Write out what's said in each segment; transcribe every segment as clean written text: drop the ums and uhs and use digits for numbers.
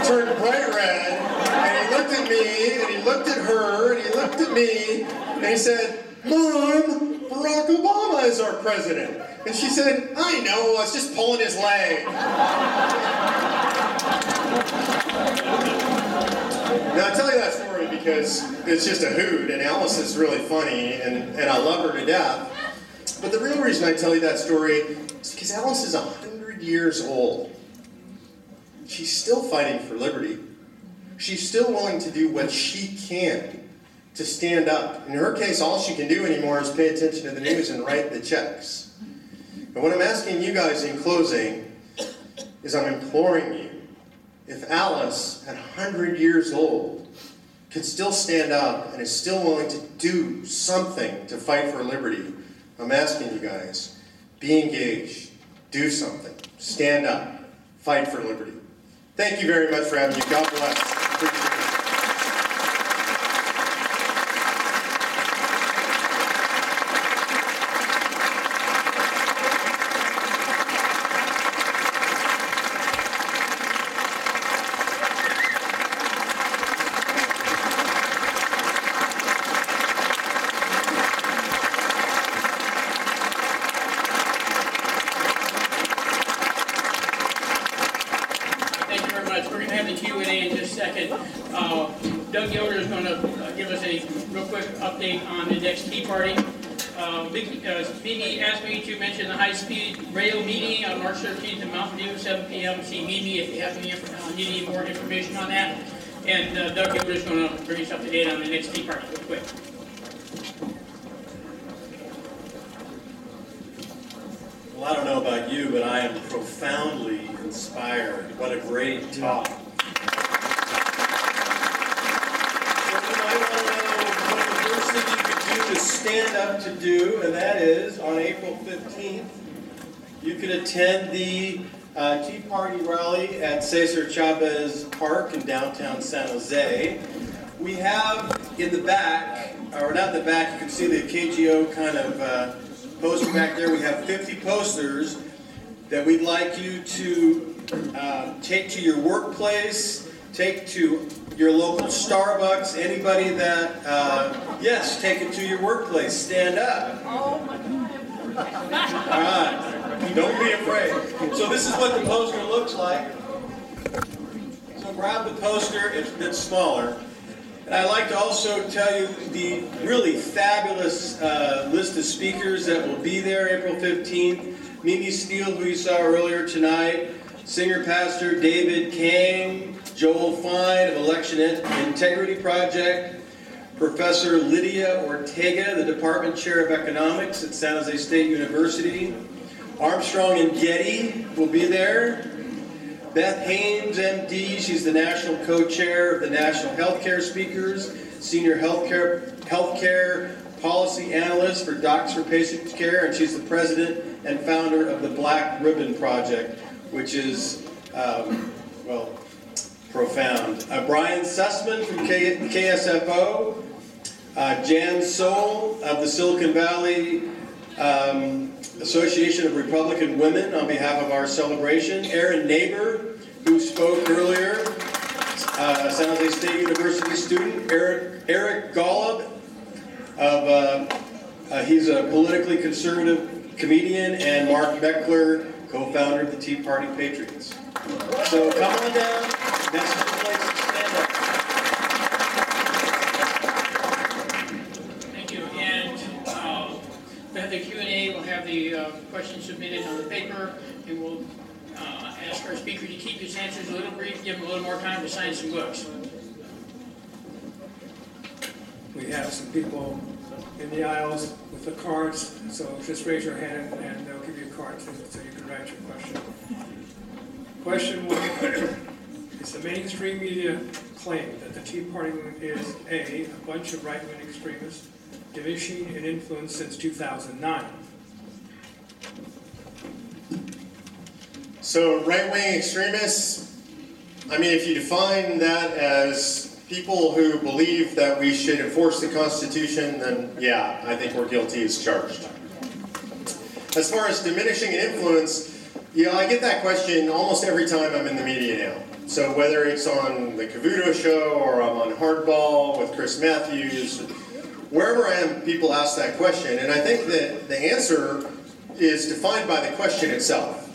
turned bright red, and he looked at me, and he looked at her, and he looked at me, and he said, "Mom, Barack Obama is our president." And she said, "I know, I was just pulling his leg." Now, I tell you that story because it's just a hoot, and Alice is really funny, and I love her to death. But the real reason I tell you that story is because Alice is 100 years old. She's still fighting for liberty. She's still willing to do what she can to stand up. In her case, all she can do anymore is pay attention to the news and write the checks. And what I'm asking you guys in closing is I'm imploring you, if Alice, at 100 years old, could still stand up and is still willing to do something to fight for liberty, I'm asking you guys, be engaged, do something, stand up, fight for liberty. Thank you very much for having me. God bless. Appreciate it. We're going to have the Q&A in just a second. Doug Yoder is going to give us a real quick update on the next Tea Party. Mimi asked me to mention the high-speed rail meeting on March 13th in Mountain View, 7 p.m. See Mimi if you have need any more information on that. And Doug Yoder is going to bring us up to date on the next Tea Party real quick. Well, I don't know about you, but I am profoundly inspired. What a great talk. So you might want to know what the first thing you could do to stand up to do, and that is on April 15th, you could attend the Tea Party rally at Cesar Chavez Park in downtown San Jose. We have in the back, or not in the back, you can see the KGO kind of poster back there. We have 50 posters that we'd like you to take to your workplace, take to your local Starbucks, anybody that, yes, take it to your workplace. Stand up. Oh my God. All right. Don't be afraid. So this is what the poster looks like. So grab the poster. It's a bit smaller. And I'd like to also tell you the really fabulous list of speakers that will be there April 15th. Mimi Steele, who you saw earlier tonight, singer-pastor David Kang, Joel Fine of Election Integrity Project, Professor Lydia Ortega, the Department Chair of Economics at San Jose State University. Armstrong and Getty will be there. Beth Haynes, MD, she's the National Co-Chair of the National Healthcare Speakers, Senior Healthcare Policy Analyst for Docs for Patient Care, and she's the President and founder of the Black Ribbon Project, which is, well, profound. Brian Sussman from KSFO, Jan Soul of the Silicon Valley Association of Republican Women on behalf of our celebration. Aaron Neighbor, who spoke earlier, San Jose State University student. Eric Golub, he's a politically conservative comedian, and Mark Meckler, co-founder of the Tea Party Patriots. So come on down. This is the place to stand up. Thank you. And we'll have the Q&A. We'll have the questions submitted on the paper, and we'll ask our speaker to keep his answers a little brief, give him a little more time to sign some books. We have some people in the aisles with the cards, so just raise your hand and they'll give you a card so you can write your question. Question 1. Is the mainstream media claim that the Tea Party is a bunch of right-wing extremists diminishing in influence since 2009? So right-wing extremists, I mean, if you define that as people who believe that we should enforce the Constitution, then yeah, I think we're guilty as charged. As far as diminishing in influence, I get that question almost every time I'm in the media now. So whether it's on the Cavuto show or I'm on Hardball with Chris Matthews, wherever I am, people ask that question. And I think that the answer is defined by the question itself.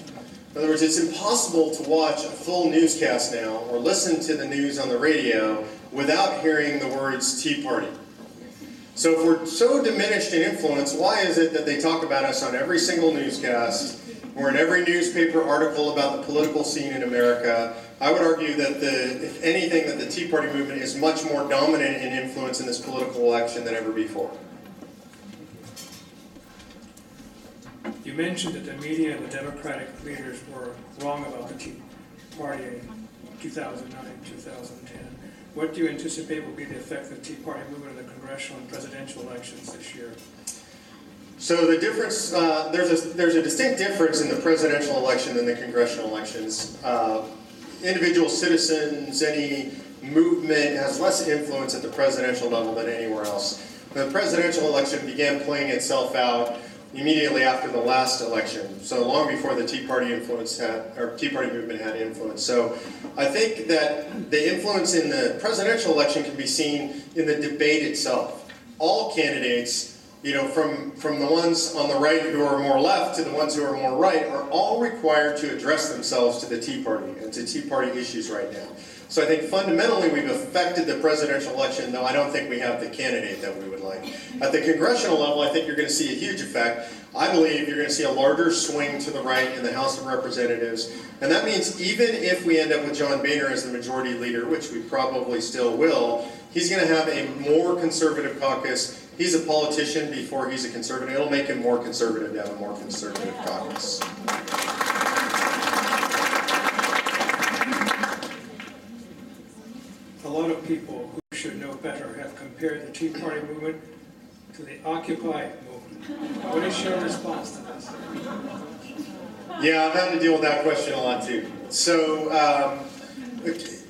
In other words, it's impossible to watch a full newscast now or listen to the news on the radio without hearing the words Tea Party. So if we're so diminished in influence, why is it that they talk about us on every single newscast or in every newspaper article about the political scene in America? I would argue that if anything, that the Tea Party movement is much more dominant in influence in this political election than ever before. You mentioned that the media and the Democratic leaders were wrong about the Tea Party in 2009, 2010. What do you anticipate will be the effect of the Tea Party movement in the congressional and presidential elections this year? So the difference, there's a distinct difference in the presidential election than the congressional elections. Individual citizens, any movement has less influence at the presidential level than anywhere else. The presidential election began playing itself out immediately after the last election, so long before the Tea Party Tea Party movement had influence. So I think that the influence in the presidential election can be seen in the debate itself. All candidates, from the ones on the right who are more left to the ones who are more right, are all required to address themselves to the Tea Party and to Tea Party issues right now. So I think fundamentally we've affected the presidential election, though I don't think we have the candidate that we would like. At the congressional level, I think you're going to see a huge effect. I believe you're going to see a larger swing to the right in the House of Representatives. And that means even if we end up with John Boehner as the majority leader, which we probably still will, he's going to have a more conservative caucus. He's a politician before he's a conservative. It'll make him more conservative to have a more conservative caucus. A lot of people who should know better have compared the Tea Party movement to the Occupy movement. What is your response to this? Yeah, I've had to deal with that question a lot too. So,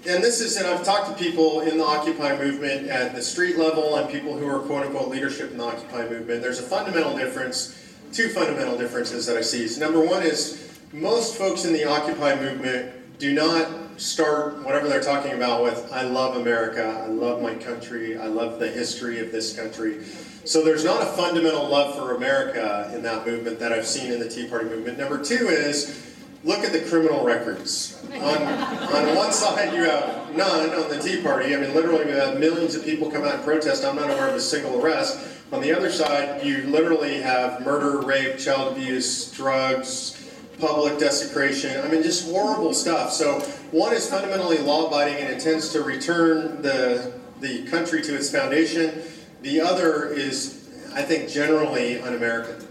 and I've talked to people in the Occupy movement at the street level and people who are quote-unquote leadership in the Occupy movement. There's a fundamental difference, two fundamental differences that I see. So number one is most folks in the Occupy movement do not start whatever they're talking about with, I love America, I love my country, I love the history of this country. So there's not a fundamental love for America in that movement that I've seen in the Tea Party movement. Number two is, look at the criminal records. On one side you have none on the Tea Party. I mean, literally we have millions of people come out and protest. I'm not aware of a single arrest. On the other side, you literally have murder, rape, child abuse, drugs, public desecration. I mean, just horrible stuff. So one is fundamentally law-abiding and intends to return the country to its foundation. The other is, I think, generally un-American.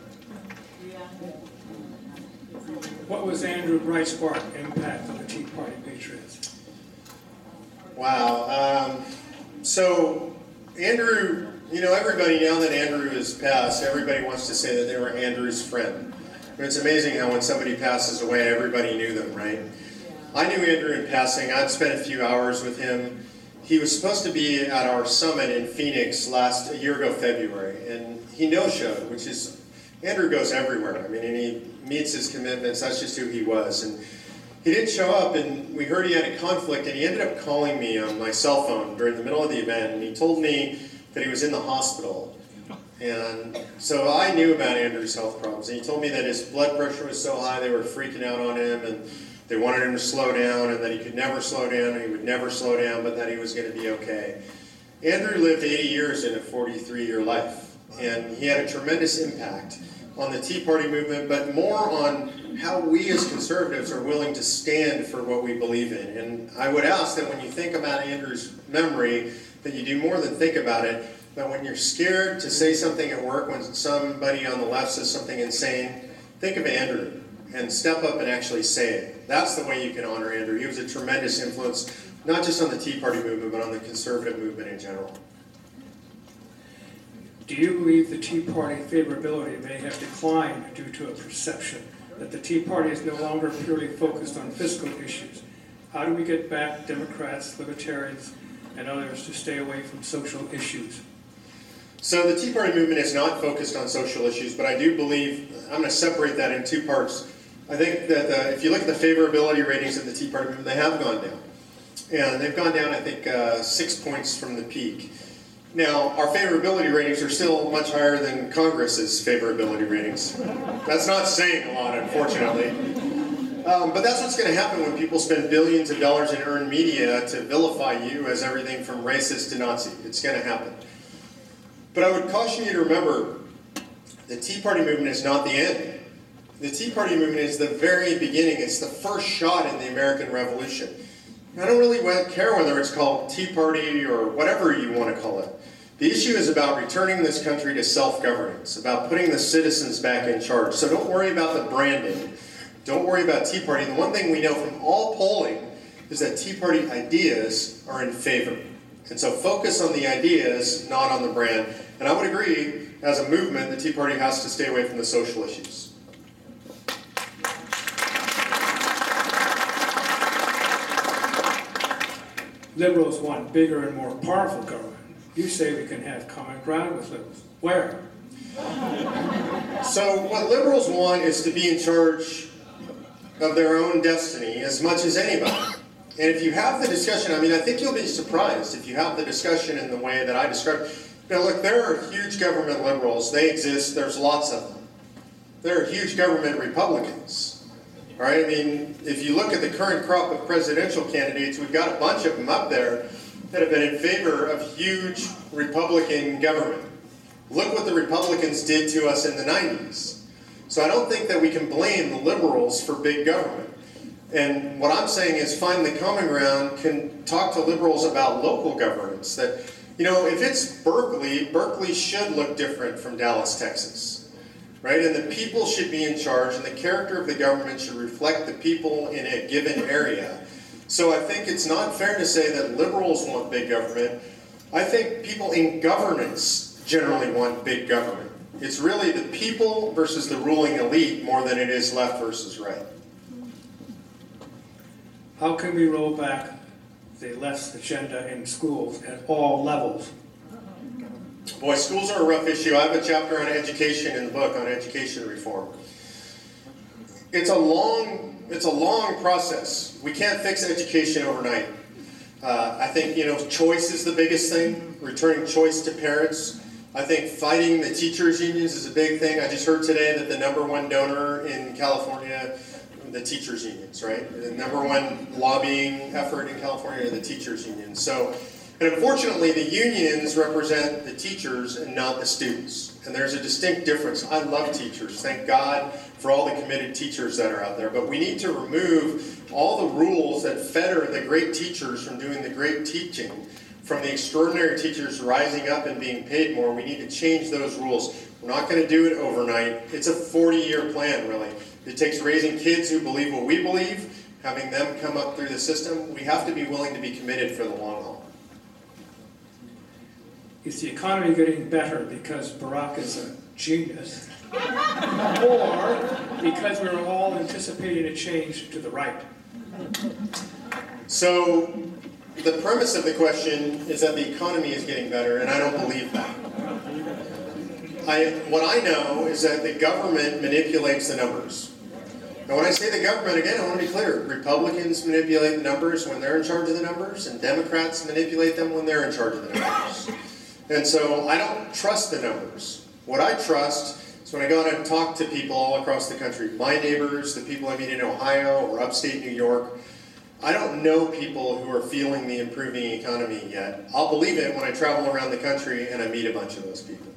What was Andrew Breitbart's impact on the Tea Party Patriots? Wow. So Andrew, everybody, now that Andrew has passed, everybody wants to say that they were Andrew's friend. And it's amazing how when somebody passes away, everybody knew them, right? I knew Andrew in passing. I'd spent a few hours with him. He was supposed to be at our summit in Phoenix a year ago, February, and he no-showed, which is, Andrew goes everywhere. I mean, and he meets his commitments. That's just who he was. And he didn't show up, and we heard he had a conflict, and he ended up calling me on my cell phone during the middle of the event, and he told me that he was in the hospital. And so I knew about Andrew's health problems, and he told me that his blood pressure was so high they were freaking out on him, and they wanted him to slow down, and that he could never slow down, and he would never slow down, but that he was going to be okay. Andrew lived 80 years in a 43-year life, and he had a tremendous impact on the Tea Party movement, but more on how we as conservatives are willing to stand for what we believe in. And I would ask that when you think about Andrew's memory, that you do more than think about it, that when you're scared to say something at work, when somebody on the left says something insane, think of Andrew and step up and actually say it. That's the way you can honor Andrew. He was a tremendous influence, not just on the Tea Party movement, but on the conservative movement in general. Do you believe the Tea Party favorability may have declined due to a perception that the Tea Party is no longer purely focused on fiscal issues? How do we get back Democrats, Libertarians, and others to stay away from social issues? So the Tea Party movement is not focused on social issues, but I do believe, I'm going to separate that in two parts. I think that if you look at the favorability ratings of the Tea Party movement, they have gone down. And they've gone down, I think, 6 points from the peak. Now, our favorability ratings are still much higher than Congress's favorability ratings. That's not saying a lot, unfortunately. But that's what's going to happen when people spend billions of dollars in earned media to vilify you as everything from racist to Nazi. It's going to happen. But I would caution you to remember, the Tea Party movement is not the end. The Tea Party movement is the very beginning. It's the first shot in the American Revolution. I don't really care whether it's called Tea Party or whatever you want to call it. The issue is about returning this country to self-governance, about putting the citizens back in charge. So don't worry about the branding. Don't worry about Tea Party. The one thing we know from all polling is that Tea Party ideas are in favor. And so focus on the ideas, not on the brand. And I would agree, as a movement, the Tea Party has to stay away from the social issues. Liberals want bigger and more powerful government. You say we can have common ground with liberals. Where? So what liberals want is to be in charge of their own destiny as much as anybody. And if you have the discussion, I mean, I think you'll be surprised if you have the discussion in the way that I described. Now look, there are huge government liberals. They exist. There's lots of them. There are huge government Republicans. All right? I mean, if you look at the current crop of presidential candidates, we've got a bunch of them up there that have been in favor of huge Republican government. Look what the Republicans did to us in the 90s. So I don't think that we can blame the liberals for big government. And what I'm saying is find the common ground, can talk to liberals about local governance. That, you know, if it's Berkeley, Berkeley should look different from Dallas, Texas. Right? And the people should be in charge, and the character of the government should reflect the people in a given area. So I think it's not fair to say that liberals want big government. I think people in governance generally want big government. It's really the people versus the ruling elite more than it is left versus right. How can we roll back the left's agenda in schools at all levels? Boy, schools are a rough issue. I have a chapter on education in the book on education reform. It's a long process. We can't fix education overnight. I think, you know, choice is the biggest thing, returning choice to parents. I think fighting the teachers' unions is a big thing. I just heard today that the #1 donor in California, the teachers' unions, right? The #1 lobbying effort in California are the teachers' unions. So, and unfortunately, the unions represent the teachers and not the students. And there's a distinct difference. I love teachers. Thank God for all the committed teachers that are out there. But we need to remove all the rules that fetter the great teachers from doing the great teaching, from the extraordinary teachers rising up and being paid more. We need to change those rules. We're not going to do it overnight. It's a 40-year plan, really. It takes raising kids who believe what we believe, having them come up through the system. We have to be willing to be committed for the long haul. Is the economy getting better because Barack is a genius? Or because we're all anticipating a change to the right? So the premise of the question is that the economy is getting better, and I don't believe that. What I know is that the government manipulates the numbers. And when I say the government, again, I want to be clear. Republicans manipulate the numbers when they're in charge of the numbers, and Democrats manipulate them when they're in charge of the numbers. And so I don't trust the numbers. What I trust is when I go out and talk to people all across the country, my neighbors, the people I meet in Ohio or upstate New York, I don't know people who are feeling the improving economy yet. I'll believe it when I travel around the country and I meet a bunch of those people.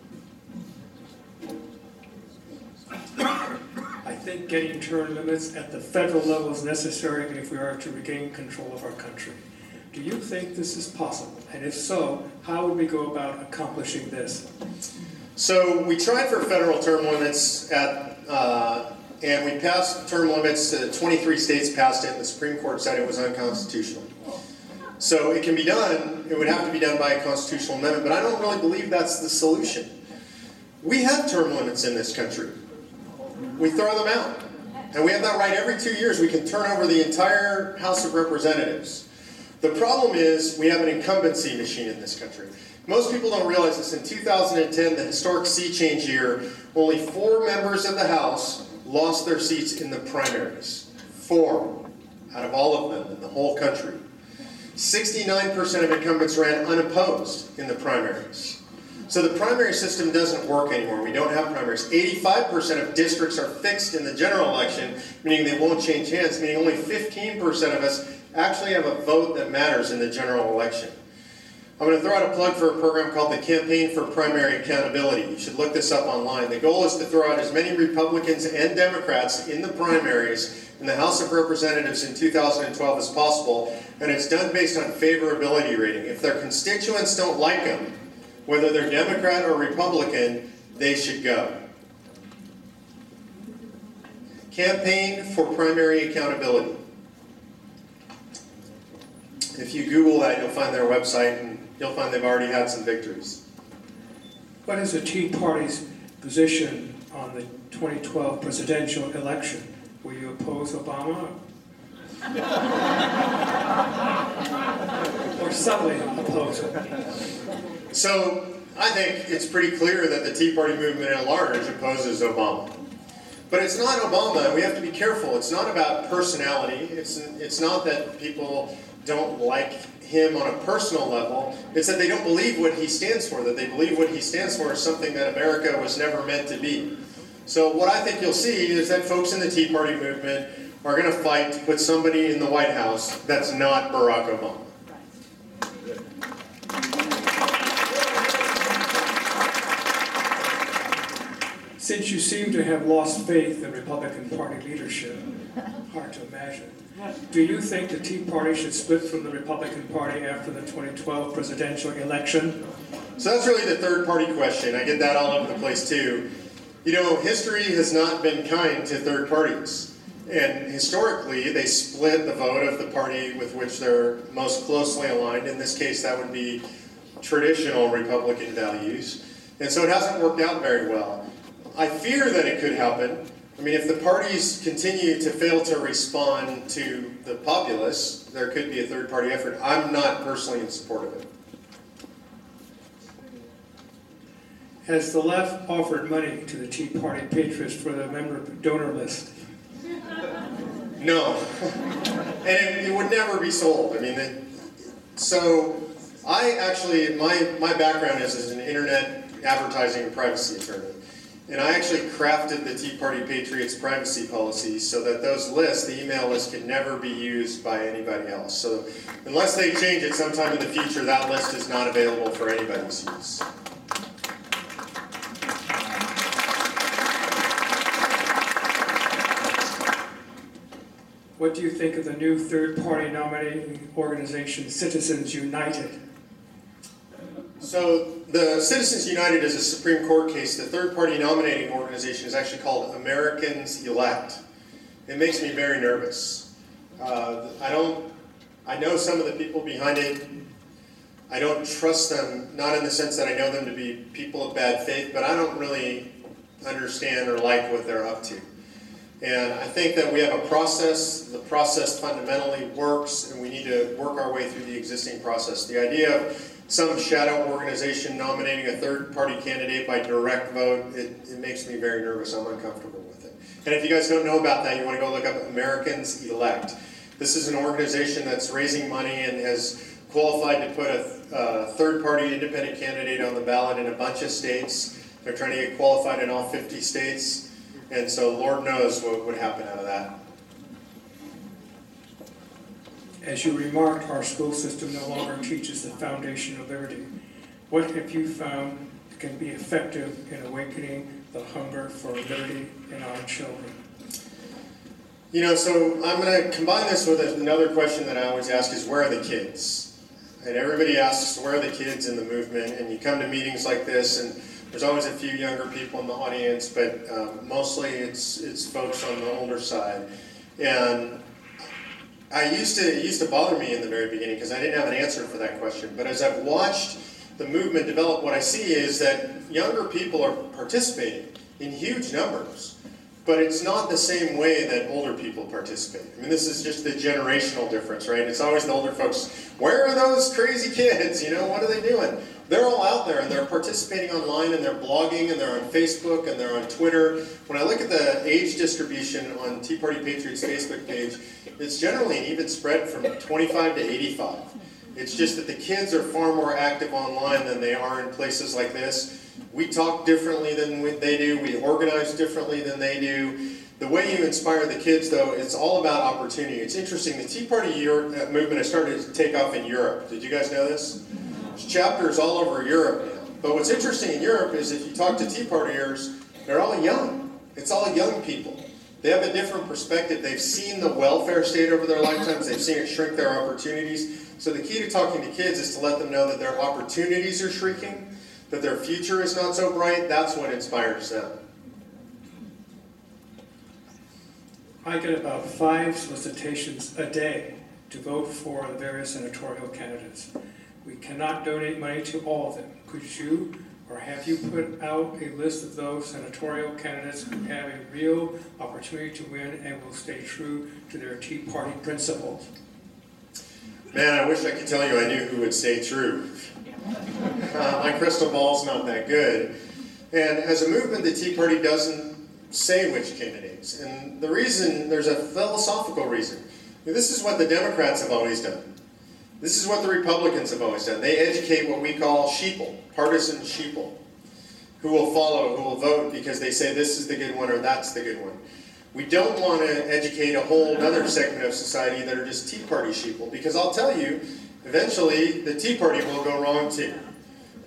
I think getting term limits at the federal level is necessary if we are to regain control of our country. Do you think this is possible? And if so, how would we go about accomplishing this? So we tried for federal term limits and we passed term limits. 23 states passed it, and the Supreme Court said it was unconstitutional. So it can be done. It would have to be done by a constitutional amendment, but I don't really believe that's the solution. We have term limits in this country. We throw them out. And we have that right every 2 years. We can turn over the entire House of Representatives. The problem is we have an incumbency machine in this country. Most people don't realize this. In 2010, the historic sea change year, only 4 members of the House lost their seats in the primaries. 4 out of all of them in the whole country. 69% of incumbents ran unopposed in the primaries. So the primary system doesn't work anymore. We don't have primaries. 85% of districts are fixed in the general election, meaning they won't change hands, meaning only 15% of us actually have a vote that matters in the general election. I'm going to throw out a plug for a program called the Campaign for Primary Accountability. You should look this up online. The goal is to throw out as many Republicans and Democrats in the primaries in the House of Representatives in 2012 as possible, and it's done based on favorability rating. If their constituents don't like them, whether they're Democrat or Republican, they should go. Campaign for Primary Accountability. If you Google that, you'll find their website, and you'll find they've already had some victories. What is the Tea Party's position on the 2012 presidential election? Will you oppose Obama? Or subtly oppose him? So, I think it's pretty clear that the Tea Party movement at large opposes Obama. But it's not Obama, and we have to be careful. It's not about personality. It's not that people don't like him on a personal level. It's that they don't believe what he stands for, that they believe what he stands for is something that America was never meant to be. So what I think you'll see is that folks in the Tea Party movement are going to fight to put somebody in the White House that's not Barack Obama. Since you seem to have lost faith in Republican Party leadership, hard to imagine, do you think the Tea Party should split from the Republican Party after the 2012 presidential election? So that's really the third party question. I get that all over the place too. You know, history has not been kind to third parties. And historically, they split the vote of the party with which they're most closely aligned. In this case, that would be traditional Republican values. And so it hasn't worked out very well. I fear that it could happen. I mean, if the parties continue to fail to respond to the populace, there could be a third party effort. I'm not personally in support of it. Has the left offered money to the Tea Party Patriots for the member donor list? No. And it would never be sold. I mean, so I actually, my background is as an internet advertising and privacy attorney. And I actually crafted the Tea Party Patriots privacy policy so that those lists, the email list, can never be used by anybody else. So unless they change it sometime in the future, that list is not available for anybody's use. What do you think of the new third-party nominating organization, Citizens United? So the Citizens United is a Supreme Court case. The third-party nominating organization is actually called Americans Elect. It makes me very nervous. I know some of the people behind it. I don't trust them, not in the sense that I know them to be people of bad faith, but I don't really understand or like what they're up to. And I think that we have a process. The process fundamentally works, and we need to work our way through the existing process. The idea of some shadow organization nominating a third-party candidate by direct vote, it makes me very nervous. I'm uncomfortable with it. And if you guys don't know about that, you want to go look up Americans Elect. This is an organization that's raising money and has qualified to put a third-party independent candidate on the ballot in a bunch of states. They're trying to get qualified in all 50 states. And so Lord knows what would happen out of that. As you remarked, our school system no longer teaches the foundation of liberty. What have you found can be effective in awakening the hunger for liberty in our children? You know, so I'm going to combine this with another question that I always ask is, where are the kids? And everybody asks, where are the kids in the movement? And you come to meetings like this, and there's always a few younger people in the audience, but mostly it's folks on the older side. And it used to bother me in the very beginning because I didn't have an answer for that question. But as I've watched the movement develop, what I see is that younger people are participating in huge numbers. But it's not the same way that older people participate. I mean, this is just the generational difference, right? It's always the older folks, where are those crazy kids? You know, what are they doing? They're all out there and they're participating online and they're blogging and they're on Facebook and they're on Twitter. When I look at the age distribution on Tea Party Patriots Facebook page, it's generally an even spread from 25 to 85. It's just that the kids are far more active online than they are in places like this. We talk differently than they do. We organize differently than they do. The way you inspire the kids, though, it's all about opportunity. It's interesting. The Tea Party movement has started to take off in Europe. Did you guys know this? There's chapters all over Europe now. But what's interesting in Europe is if you talk to Tea Partiers, they're all young. It's all young people. They have a different perspective. They've seen the welfare state over their lifetimes. They've seen it shrink their opportunities. So the key to talking to kids is to let them know that their opportunities are shrinking, that their future is not so bright. That's what inspires them. I get about 5 solicitations a day to vote for the various senatorial candidates. We cannot donate money to all of them. Could you or have you put out a list of those senatorial candidates who have a real opportunity to win and will stay true to their Tea Party principles? Man, I wish I could tell you I knew who would stay true. My crystal ball's not that good. And as a movement, the Tea Party doesn't say which candidates. And the reason, there's a philosophical reason. This is what the Democrats have always done. This is what the Republicans have always done. They educate what we call sheeple, partisan sheeple, who will follow, who will vote because they say this is the good one or that's the good one. We don't want to educate a whole other segment of society that are just Tea Party sheeple, because I'll tell you, eventually the Tea Party will go wrong too.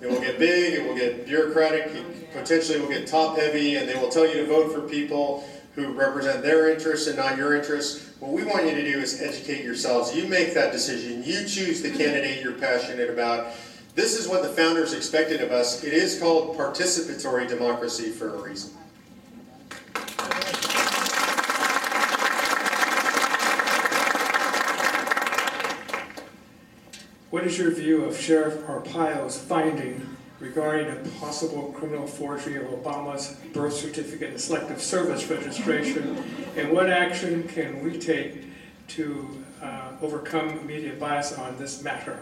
It will get big, it will get bureaucratic, it potentially will get top-heavy, and they will tell you to vote for people who represent their interests and not your interests. What we want you to do is educate yourselves. You make that decision. You choose the candidate you're passionate about. This is what the founders expected of us. It is called participatory democracy for a reason. What is your view of Sheriff Arpaio's finding regarding a possible criminal forgery of Obama's birth certificate and selective service registration, and what action can we take to overcome media bias on this matter?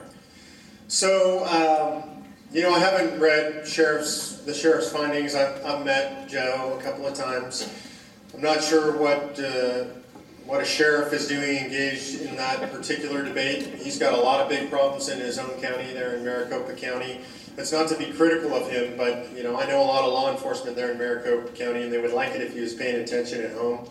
So, I haven't read the sheriff's findings. I've met Joe a couple of times. I'm not sure what a sheriff is doing engaged in that particular debate. He's got a lot of big problems in his own county there in Maricopa County. It's not to be critical of him, but I know a lot of law enforcement there in Maricopa County, and they would like it if he was paying attention at home.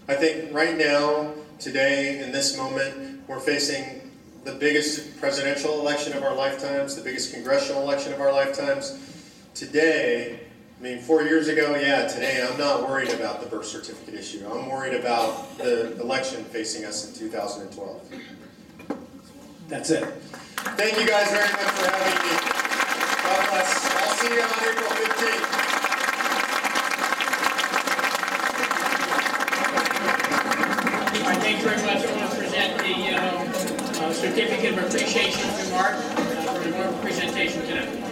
I think right now, today, in this moment, we're facing the biggest presidential election of our lifetimes, the biggest congressional election of our lifetimes. Today, 4 years ago, today I'm not worried about the birth certificate issue. I'm worried about the election facing us in 2012. That's it. Thank you guys very much for having me. God bless. I'll see you on April 15th. All right, thanks very much. I want to present the certificate of appreciation to Mark for the wonderful presentation today.